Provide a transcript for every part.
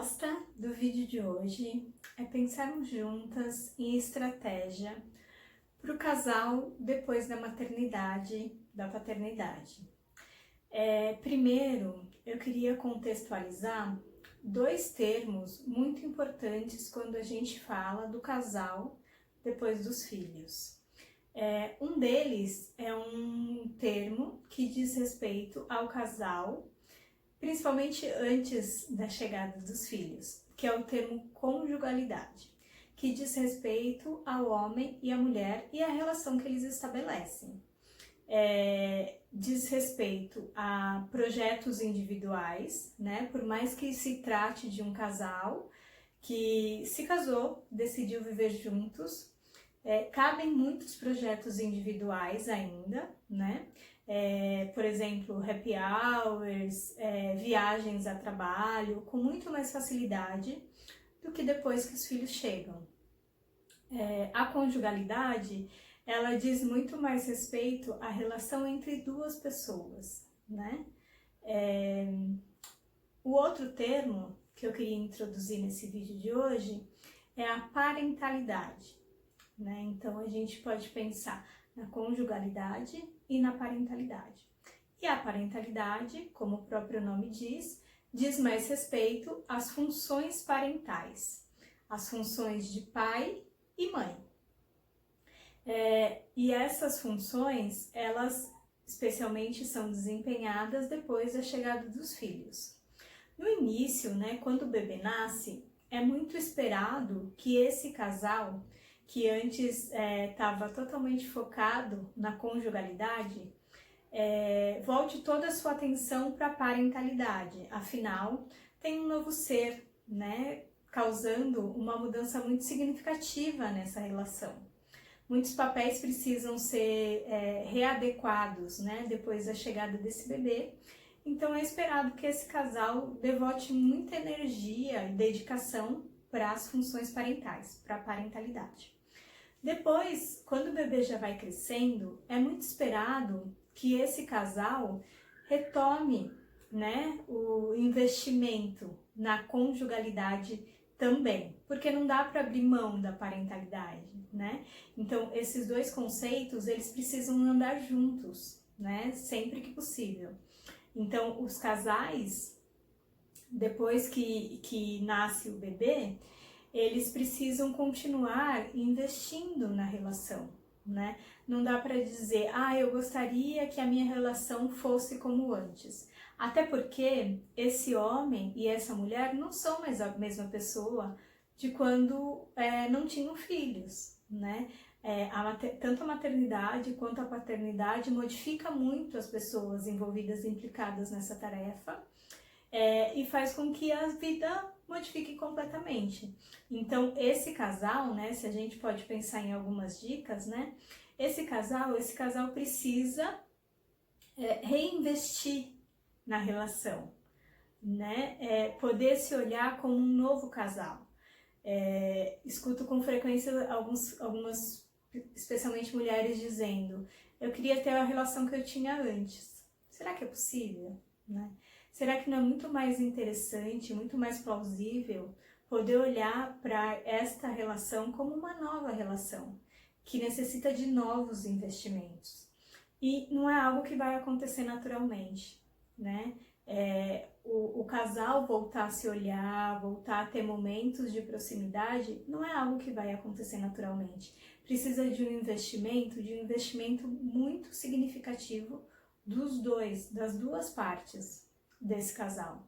proposta do vídeo de hoje é pensarmos juntas em estratégia para o casal depois da maternidade, da paternidade. Primeiro, eu queria contextualizar dois termos muito importantes quando a gente fala do casal depois dos filhos. Um deles é um termo que diz respeito ao casal, principalmente antes da chegada dos filhos, que é o termo conjugalidade, que diz respeito ao homem e à mulher e a relação que eles estabelecem. Diz respeito a projetos individuais, né? Por mais que se trate de um casal que se casou, decidiu viver juntos, cabem muitos projetos individuais ainda, né? Por exemplo, happy hours, viagens a trabalho, com muito mais facilidade do que depois que os filhos chegam. A conjugalidade, ela diz muito mais respeito à relação entre duas pessoas, né? O outro termo que eu queria introduzir nesse vídeo de hoje é a parentalidade, né? Então a gente pode pensar na conjugalidade e na parentalidade. E a parentalidade, como o próprio nome diz mais respeito às funções parentais, as funções de pai e mãe. E essas funções, elas especialmente são desempenhadas depois da chegada dos filhos. No início, né, quando o bebê nasce, é muito esperado que esse casal, que antes estava totalmente focado na conjugalidade, volte toda a sua atenção para a parentalidade. Afinal, tem um novo ser, né, causando uma mudança muito significativa nessa relação. Muitos papéis precisam ser readequados, né, depois da chegada desse bebê. Então é esperado que esse casal devote muita energia e dedicação para as funções parentais, para a parentalidade. Depois, quando o bebê já vai crescendo, é muito esperado que esse casal retome, né, o investimento na conjugalidade também, porque não dá para abrir mão da parentalidade, né? Então, esses dois conceitos, eles precisam andar juntos, né, sempre que possível. Então, os casais, depois que nasce o bebê, eles precisam continuar investindo na relação, né? Não dá para dizer, eu gostaria que a minha relação fosse como antes. Até porque esse homem e essa mulher não são mais a mesma pessoa de quando não tinham filhos, né? Tanto a maternidade quanto a paternidade modifica muito as pessoas envolvidas e implicadas nessa tarefa e faz com que a vida modifique completamente. Então, esse casal, né, se a gente pode pensar em algumas dicas, né, esse casal precisa reinvestir na relação, né, poder se olhar como um novo casal. Escuto com frequência algumas, especialmente mulheres, dizendo: eu queria ter a relação que eu tinha antes. Será que é possível, né? Será que não é muito mais interessante, muito mais plausível poder olhar para esta relação como uma nova relação, que necessita de novos investimentos? E não é algo que vai acontecer naturalmente, né? O casal voltar a se olhar, voltar a ter momentos de proximidade, não é algo que vai acontecer naturalmente. Precisa de um investimento muito significativo dos dois, das duas partes desse casal.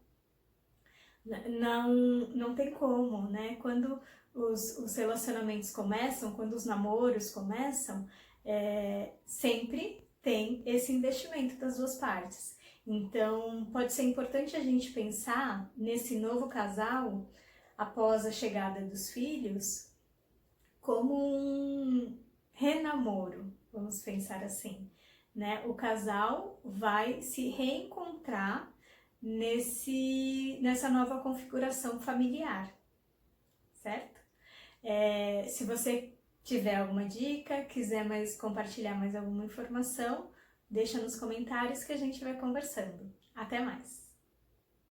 Não tem como, né? Quando os relacionamentos começam, quando os namoros começam, sempre tem esse investimento das duas partes. Então, pode ser importante a gente pensar nesse novo casal, após a chegada dos filhos, como um renamoro, vamos pensar assim, né? O casal vai se reencontrar nessa nova configuração familiar, certo? Se você tiver alguma dica, quiser compartilhar mais alguma informação, deixa nos comentários que a gente vai conversando. Até mais!